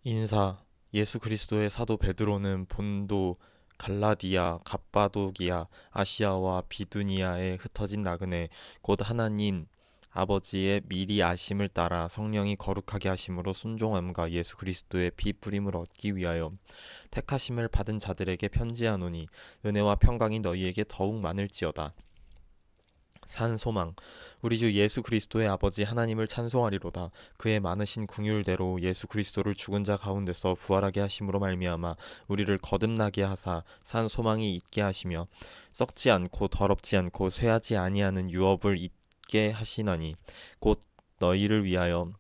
인사. 예수 그리스도의 사도 베드로는 본도, 갈라디아, 갑바도기아, 아시아와 비두니아에 흩어진 나그네 곧 하나님 아버지의 미리 아심을 따라 성령이 거룩하게 하심으로 순종함과 예수 그리스도의 피 뿌림을 얻기 위하여 택하심을 받은 자들에게 편지하노니 은혜와 평강이 너희에게 더욱 많을지어다. 산 소망. 우리 주 예수 그리스도의 아버지 하나님을 찬송하리로다. 그의 많으신 긍휼대로 예수 그리스도를 죽은 자 가운데서 부활하게 하심으로 말미암아 우리를 거듭나게 하사 산 소망이 있게 하시며 썩지 않고 더럽지 않고 쇠하지 아니하는 유업을 있게 하시나니 곧 너희를 위하여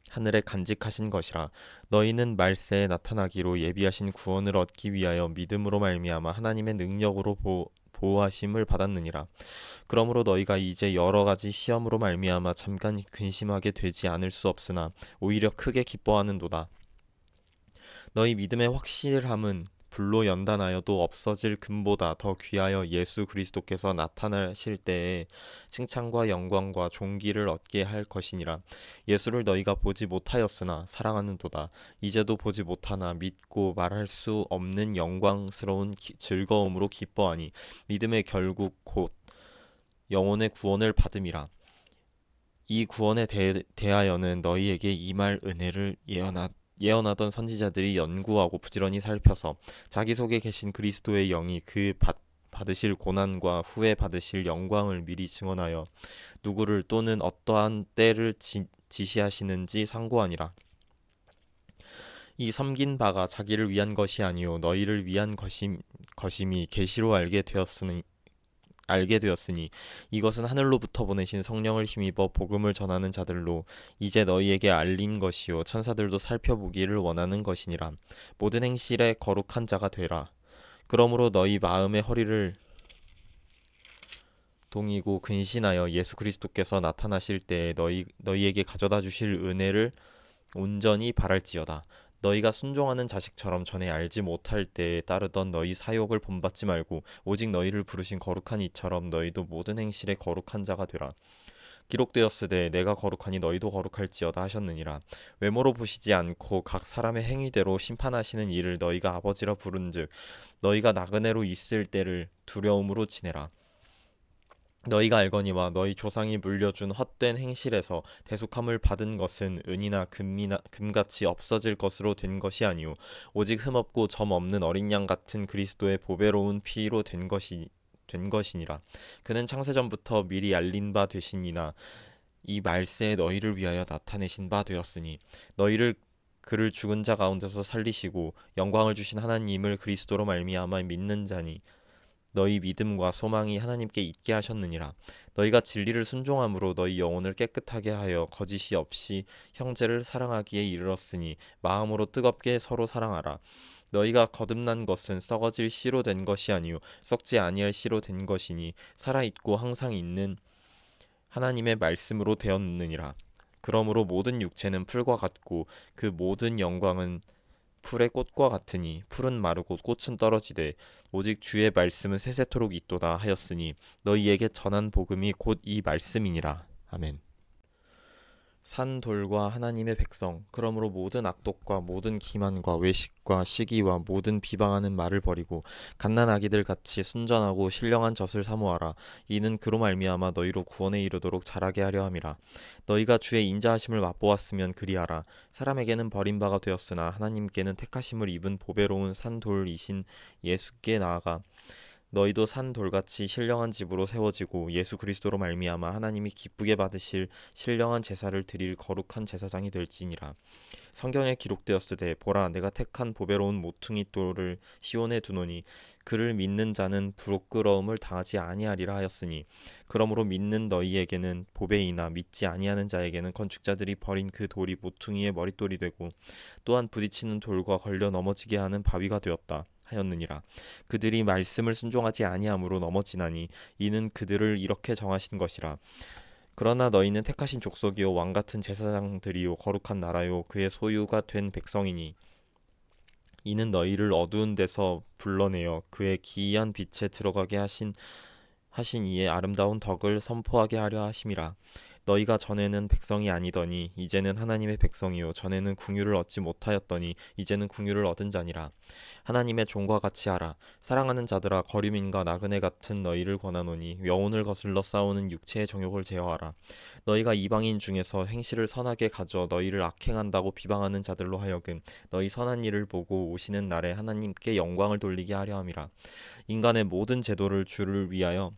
하늘에 간직하신 것이라. 너희는 말세에 나타나기로 예비하신 구원을 얻기 위하여 믿음으로 말미암아 하나님의 능력으로 보호하심을 받았느니라. 그러므로 너희가 이제 여러 가지 시험으로 말미암아 잠깐 근심하게 되지 않을 수 없으나 오히려 크게 기뻐하는도다. 너희 믿음의 확실함은 불로 연단하여도 없어질 금보다 더 귀하여 예수 그리스도께서 나타나실 때에 칭찬과 영광과 존귀를 얻게 할 것이니라. 예수를 너희가 보지 못하였으나 사랑하는도다. 이제도 보지 못하나 믿고 말할 수 없는 영광스러운 즐거움으로 기뻐하니 믿음의 결국 곧 영혼의 구원을 받음이라. 이 구원에 대하여는 너희에게 임할 은혜를 예언하던 선지자들이 연구하고 부지런히 살펴서 자기 속에 계신 그리스도의 영이 받으실 고난과 후에 받으실 영광을 미리 증언하여 누구를 또는 어떠한 때를 지시하시는지 상고하니라. 이 섬긴 바가 자기를 위한 것이 아니요 너희를 위한 것임이 계시로 알게 되었으니 이것은 하늘로부터 보내신 성령을 힘입어 복음을 전하는 자들로 이제 너희에게 알린 것이요 천사들도 살펴보기를 원하는 것이니라. 모든 행실에 거룩한 자가 되라. 그러므로 너희 마음의 허리를 동이고 근신하여 예수 그리스도께서 나타나실 때에 너희에게 가져다 주실 은혜를 온전히 바랄지어다. 너희가 순종하는 자식처럼 전에 알지 못할 때에 따르던 너희 사욕을 본받지 말고 오직 너희를 부르신 거룩한 이처럼 너희도 모든 행실에 거룩한 자가 되라. 기록되었으되 내가 거룩하니 너희도 거룩할지어다 하셨느니라. 외모로 보시지 않고 각 사람의 행위대로 심판하시는 이를 너희가 아버지라 부른즉 너희가 나그네로 있을 때를 두려움으로 지내라. 너희가 알거니와 너희 조상이 물려준 헛된 행실에서 대속함을 받은 것은 은이나 금같이 없어질 것으로 된 것이 아니요 오직 흠없고 점 없는 어린 양 같은 그리스도의 보배로운 피로 된 것이니라. 그는 창세전부터 미리 알린 바 되시니나 이 말세에 너희를 위하여 나타내신 바 되었으니 너희를 그를 죽은 자 가운데서 살리시고 영광을 주신 하나님을 그리스도로 말미암아 믿는 자니 너희 믿음과 소망이 하나님께 있게 하셨느니라. 너희가 진리를 순종함으로 너희 영혼을 깨끗하게 하여 거짓이 없이 형제를 사랑하기에 이르렀으니 마음으로 뜨겁게 서로 사랑하라. 너희가 거듭난 것은 썩어질 씨로 된 것이 아니요 썩지 아니할 씨로 된 것이니 살아 있고 항상 있는 하나님의 말씀으로 되었느니라. 그러므로 모든 육체는 풀과 같고 그 모든 영광은 풀의 꽃과 같으니 풀은 마르고 꽃은 떨어지되 오직 주의 말씀은 세세토록 있도다 하였으니 너희에게 전한 복음이 곧 이 말씀이니라. 아멘. 산 돌과 하나님의 백성 그러므로 모든 악독과 모든 기만과 외식과 시기와 모든 비방하는 말을 버리고 갓난아기들 같이 순전하고 신령한 젖을 사모하라. 이는 그로 말미암아 너희로 구원에 이르도록 자라게 하려 함이라. 너희가 주의 인자하심을 맛보았으면 그리하라. 사람에게는 버림바가 되었으나 하나님께는 택하심을 입은 보배로운 산 돌이신 예수께 나아가 너희도 산 돌같이 신령한 집으로 세워지고 예수 그리스도로 말미암아 하나님이 기쁘게 받으실 신령한 제사를 드릴 거룩한 제사장이 될지니라. 성경에 기록되었으되 보라 내가 택한 보배로운 모퉁이 돌을 시온에 두노니 그를 믿는 자는 부끄러움을 당하지 아니하리라 하였으니 그러므로 믿는 너희에게는 보배이나 믿지 아니하는 자에게는 건축자들이 버린 그 돌이 모퉁이의 머릿돌이 되고 또한 부딪히는 돌과 걸려 넘어지게 하는 바위가 되었다 하였느니라. 그들이 말씀을 순종하지 아니함으로 넘어지나니 이는 그들을 이렇게 정하신 것이라. 그러나 너희는 택하신 족속이요 왕 같은 제사장들이요 거룩한 나라요 그의 소유가 된 백성이니 이는 너희를 어두운 데서 불러내어 그의 기이한 빛에 들어가게 하신 이의 아름다운 덕을 선포하게 하려 하심이라. 너희가 전에는 백성이 아니더니 이제는 하나님의 백성이요 전에는 궁유를 얻지 못하였더니 이제는 궁유를 얻은 자니라. 하나님의 종과 같이 하라. 사랑하는 자들아, 거류민과 나그네 같은 너희를 권하노니 영혼을 거슬러 싸우는 육체의 정욕을 제어하라. 너희가 이방인 중에서 행실을 선하게 가져 너희를 악행한다고 비방하는 자들로 하여금 너희 선한 일을 보고 오시는 날에 하나님께 영광을 돌리게 하려 함이라. 인간의 모든 제도를 주를 위하여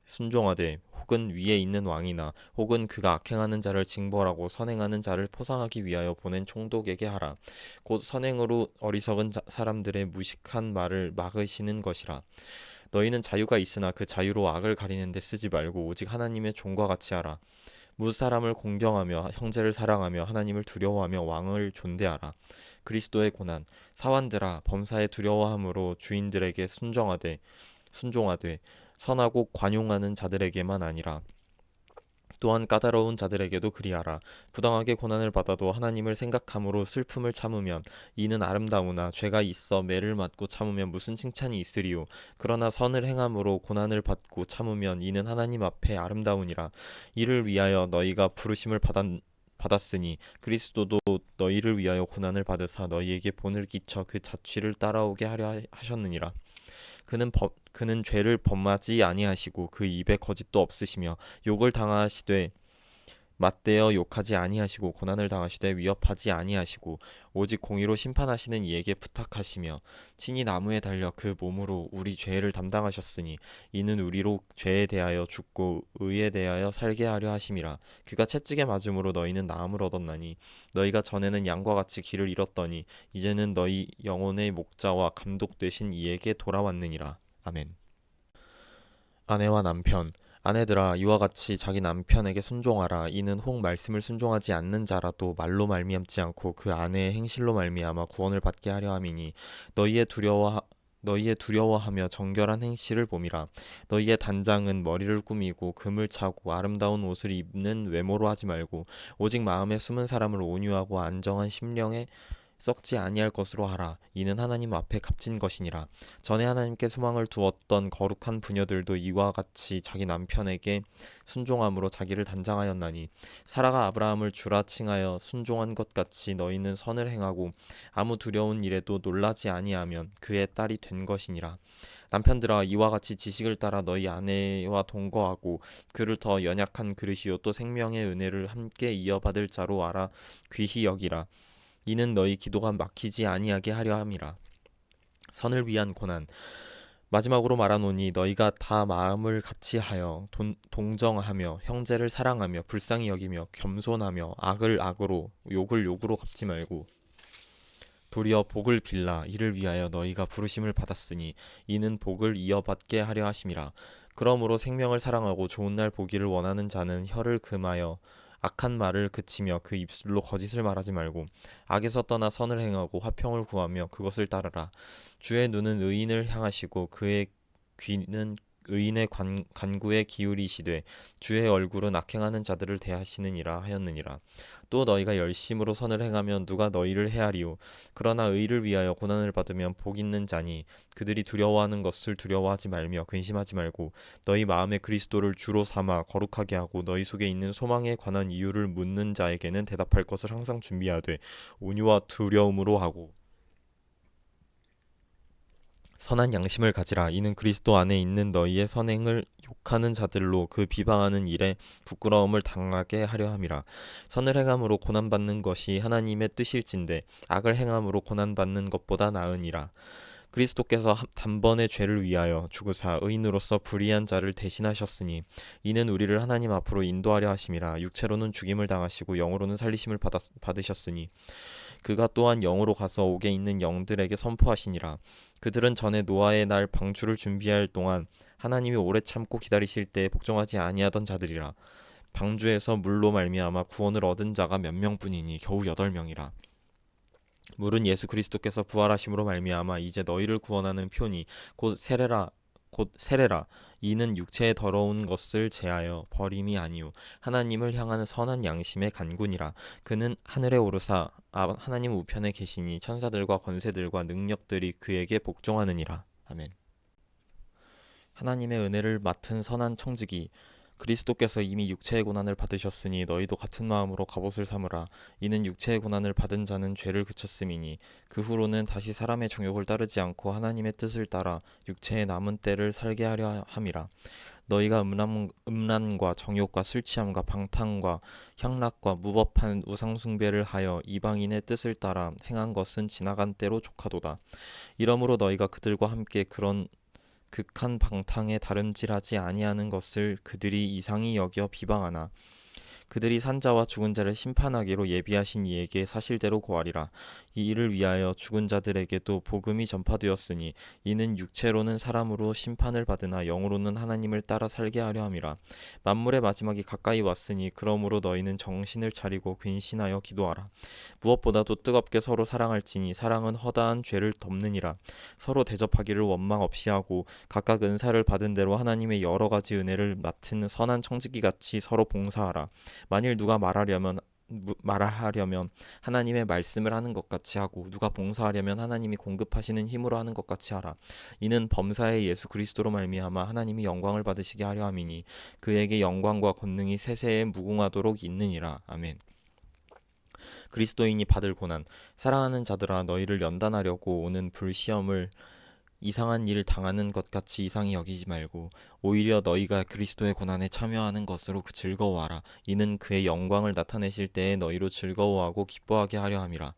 순종하되 혹은 위에 있는 왕이나 혹은 그가 악행하는 자를 징벌하고 선행하는 자를 포상하기 위하여 보낸 총독에게 하라. 곧 선행으로 어리석은 사람들의 무식한 말을 막으시는 것이라. 너희는 자유가 있으나 그 자유로 악을 가리는 데 쓰지 말고 오직 하나님의 종과 같이 하라. 무사람을 공경하며 형제를 사랑하며 하나님을 두려워하며 왕을 존대하라. 그리스도의 고난 사환들아, 범사에 두려워함으로 주인들에게 순종하되 선하고 관용하는 자들에게만 아니라 또한 까다로운 자들에게도 그리하라. 부당하게 고난을 받아도 하나님을 생각함으로 슬픔을 참으면 이는 아름다우나 죄가 있어 매를 맞고 참으면 무슨 칭찬이 있으리요. 그러나 선을 행함으로 고난을 받고 참으면 이는 하나님 앞에 아름다우니라. 이를 위하여 너희가 부르심을 받았으니 그리스도도 너희를 위하여 고난을 받으사 너희에게 본을 끼쳐 그 자취를 따라오게 하려 하셨느니라. 그는 죄를 범하지 아니하시고 그 입에 거짓도 없으시며 욕을 당하시되 맞대어 욕하지 아니하시고 고난을 당하시되 위협하지 아니하시고 오직 공의로 심판하시는 이에게 부탁하시며 친히 나무에 달려 그 몸으로 우리 죄를 담당하셨으니 이는 우리로 죄에 대하여 죽고 의에 대하여 살게 하려 하심이라. 그가 채찍에 맞음으로 너희는 나음을 얻었나니 너희가 전에는 양과 같이 길을 잃었더니 이제는 너희 영혼의 목자와 감독 되신 이에게 돌아왔느니라. 아멘. 아내와 남편 아내들아, 이와 같이 자기 남편에게 순종하라. 이는 혹 말씀을 순종하지 않는 자라도 말로 말미암지 않고 그 아내의 행실로 말미암아 구원을 받게 하려 함이니 너희의 두려워하며 정결한 행실을 봄이라. 너희의 단장은 머리를 꾸미고 금을 차고 아름다운 옷을 입는 외모로 하지 말고 오직 마음에 숨은 사람을 온유하고 안정한 심령에 썩지 아니할 것으로 하라. 이는 하나님 앞에 값진 것이니라. 전에 하나님께 소망을 두었던 거룩한 부녀들도 이와 같이 자기 남편에게 순종함으로 자기를 단장하였나니 사라가 아브라함을 주라 칭하여 순종한 것 같이 너희는 선을 행하고 아무 두려운 일에도 놀라지 아니하면 그의 딸이 된 것이니라. 남편들아, 이와 같이 지식을 따라 너희 아내와 동거하고 그를 더 연약한 그릇이요 또 생명의 은혜를 함께 이어받을 자로 알아 귀히 여기라. 이는 너희 기도가 막히지 아니하게 하려 함이라. 선을 위한 고난 마지막으로 말하노니 너희가 다 마음을 같이하여 동정하며 형제를 사랑하며 불쌍히 여기며 겸손하며 악을 악으로 욕을 욕으로 갚지 말고 도리어 복을 빌라. 이를 위하여 너희가 부르심을 받았으니 이는 복을 이어받게 하려 하심이라. 그러므로 생명을 사랑하고 좋은 날 보기를 원하는 자는 혀를 금하여 악한 말을 그치며 그 입술로 거짓을 말하지 말고 악에서 떠나 선을 행하고 화평을 구하며 그것을 따르라. 주의 눈은 의인을 향하시고 그의 귀는 의인의 간구에 기울이시되 주의 얼굴은 악행하는 자들을 대하시느니라 하였느니라. 또 너희가 열심으로 선을 행하면 누가 너희를 헤아리요. 그러나 의를 위하여 고난을 받으면 복 있는 자니 그들이 두려워하는 것을 두려워하지 말며 근심하지 말고 너희 마음에 그리스도를 주로 삼아 거룩하게 하고 너희 속에 있는 소망에 관한 이유를 묻는 자에게는 대답할 것을 항상 준비하되 온유와 두려움으로 하고 선한 양심을 가지라. 이는 그리스도 안에 있는 너희의 선행을 욕하는 자들로 그 비방하는 일에 부끄러움을 당하게 하려 함이라. 선을 행함으로 고난받는 것이 하나님의 뜻일진데 악을 행함으로 고난받는 것보다 나으니라. 그리스도께서 단번에 죄를 위하여 죽으사 의인으로서 불의한 자를 대신하셨으니 이는 우리를 하나님 앞으로 인도하려 하심이라. 육체로는 죽임을 당하시고 영으로는 살리심을 받으셨으니 그가 또한 영으로 가서 옥에 있는 영들에게 선포하시니라. 그들은 전에 노아의 날 방주를 준비할 동안 하나님이 오래 참고 기다리실 때에 복종하지 아니하던 자들이라. 방주에서 물로 말미암아 구원을 얻은 자가 몇 명뿐이니 겨우 8명이라. 물은 예수 그리스도께서 부활하심으로 말미암아 이제 너희를 구원하는 표니 곧 세례라. 이는 육체의 더러운 것을 제하여 버림이 아니요 하나님을 향하는 선한 양심의 간군이라. 그는 하늘에 오르사 하나님 우편에 계시니 천사들과 권세들과 능력들이 그에게 복종하느니라. 아멘. 하나님의 은혜를 맡은 선한 청지기 그리스도께서 이미 육체의 고난을 받으셨으니 너희도 같은 마음으로 갑옷을 삼으라. 이는 육체의 고난을 받은 자는 죄를 그쳤음이니 그 후로는 다시 사람의 정욕을 따르지 않고 하나님의 뜻을 따라 육체의 남은 때를 살게 하려 함이라. 너희가 음란과 정욕과 술 취함과 방탕과 향락과 무법한 우상 숭배를 하여 이방인의 뜻을 따라 행한 것은 지나간 때로 족하도다. 이러므로 너희가 그들과 함께 그런 극한 방탕에 다름질하지 아니하는 것을 그들이 이상히 여겨 비방하나 그들이 산자와 죽은 자를 심판하기로 예비하신 이에게 사실대로 고하리라. 이 일을 위하여 죽은 자들에게도 복음이 전파되었으니 이는 육체로는 사람으로 심판을 받으나 영으로는 하나님을 따라 살게 하려 함이라. 만물의 마지막이 가까이 왔으니 그러므로 너희는 정신을 차리고 근신하여 기도하라. 무엇보다도 뜨겁게 서로 사랑할지니 사랑은 허다한 죄를 덮느니라. 서로 대접하기를 원망 없이 하고 각각 은사를 받은 대로 하나님의 여러 가지 은혜를 맡은 선한 청지기 같이 서로 봉사하라. 만일 누가 말하려면 하나님의 말씀을 하는 것 같이 하고 누가 봉사하려면 하나님이 공급하시는 힘으로 하는 것 같이 하라. 이는 범사의 예수 그리스도로 말미암아 하나님이 영광을 받으시게 하려 함이니 그에게 영광과 권능이 세세에 무궁하도록 있느니라. 아멘. 그리스도인이 받을 고난. 사랑하는 자들아, 너희를 연단하려고 오는 불시험을 이상한 일 당하는 것 같이 이상히 여기지 말고 오히려 너희가 그리스도의 고난에 참여하는 것으로 즐거워하라. 이는 그의 영광을 나타내실 때에 너희로 즐거워하고 기뻐하게 하려 함이라.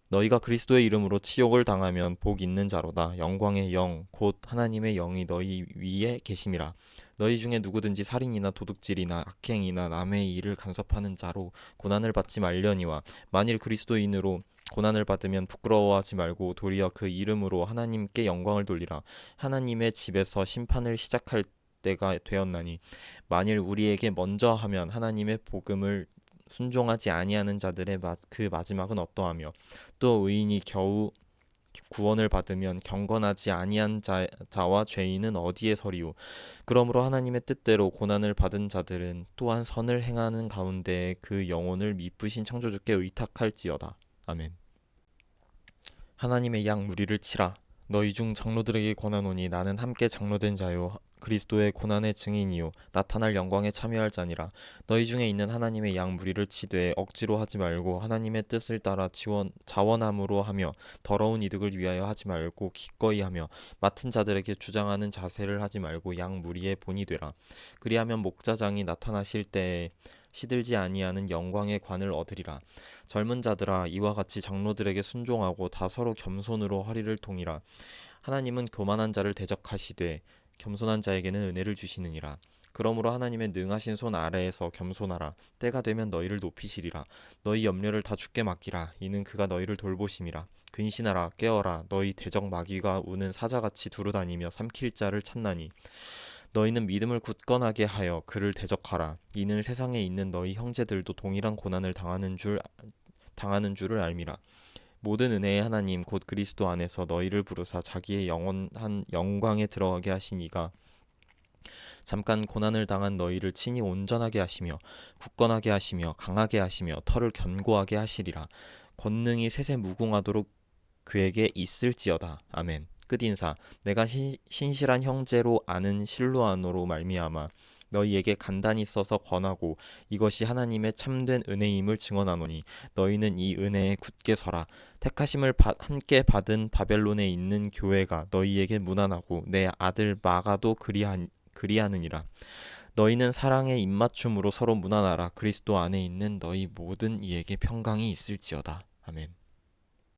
너희가 그리스도의 이름으로 치욕을 당하면 복 있는 자로다. 영광의 영 곧 하나님의 영이 너희 위에 계심이라. 너희 중에 누구든지 살인이나 도둑질이나 악행이나 남의 일을 간섭하는 자로 고난을 받지 말려니와 만일 그리스도인으로 고난을 받으면 부끄러워하지 말고 도리어 그 이름으로 하나님께 영광을 돌리라. 하나님의 집에서 심판을 시작할 때가 되었나니 만일 우리에게 먼저 하면 하나님의 복음을 순종하지 아니하는 자들의 그 마지막은 어떠하며 또 의인이 겨우 구원을 받으면 경건하지 아니한 자와 죄인은 어디에 서리요. 그러므로 하나님의 뜻대로 고난을 받은 자들은 또한 선을 행하는 가운데 그 영혼을 미쁘신 창조주께 의탁할지어다. 아멘. 하나님의 양 무리를 치라. 너희 중 장로들에게 권하노니 나는 함께 장로된 자요 그리스도의 고난의 증인이요 나타날 영광에 참여할 자니라. 너희 중에 있는 하나님의 양 무리를 치되 억지로 하지 말고 하나님의 뜻을 따라 자원함으로 하며 더러운 이득을 위하여 하지 말고 기꺼이 하며 맡은 자들에게 주장하는 자세를 하지 말고 양 무리의 본이 되라. 그리하면 목자장이 나타나실 때에 시들지 아니하는 영광의 관을 얻으리라. 젊은 자들아, 이와 같이 장로들에게 순종하고 다 서로 겸손으로 허리를 동이라. 하나님은 교만한 자를 대적하시되 겸손한 자에게는 은혜를 주시느니라. 그러므로 하나님의 능하신 손 아래에서 겸손하라. 때가 되면 너희를 높이시리라. 너희 염려를 다 주께 맡기라. 이는 그가 너희를 돌보심이라. 근신하라. 깨어라. 너희 대적 마귀가 우는 사자같이 두루다니며 삼킬 자를 찾나니 너희는 믿음을 굳건하게 하여 그를 대적하라. 이는 세상에 있는 너희 형제들도 동일한 고난을 당하는 줄을 알미라. 모든 은혜의 하나님 곧 그리스도 안에서 너희를 부르사 자기의 영원한 영광에 들어가게 하신 이가 잠깐 고난을 당한 너희를 친히 온전하게 하시며 굳건하게 하시며 강하게 하시며 털을 견고하게 하시리라. 권능이 세세 무궁하도록 그에게 있을지어다. 아멘. 끝인사. 내가 신실한 형제로 아는 실로아노로 말미암아 너희에게 간단히 써서 권하고 이것이 하나님의 참된 은혜임을 증언하노니 너희는 이 은혜에 굳게 서라. 택하심을 함께 받은 바벨론에 있는 교회가 너희에게 문안하고 내 아들 마가도 그리하느니라. 너희는 사랑의 입맞춤으로 서로 문안하라. 그리스도 안에 있는 너희 모든 이에게 평강이 있을지어다. 아멘.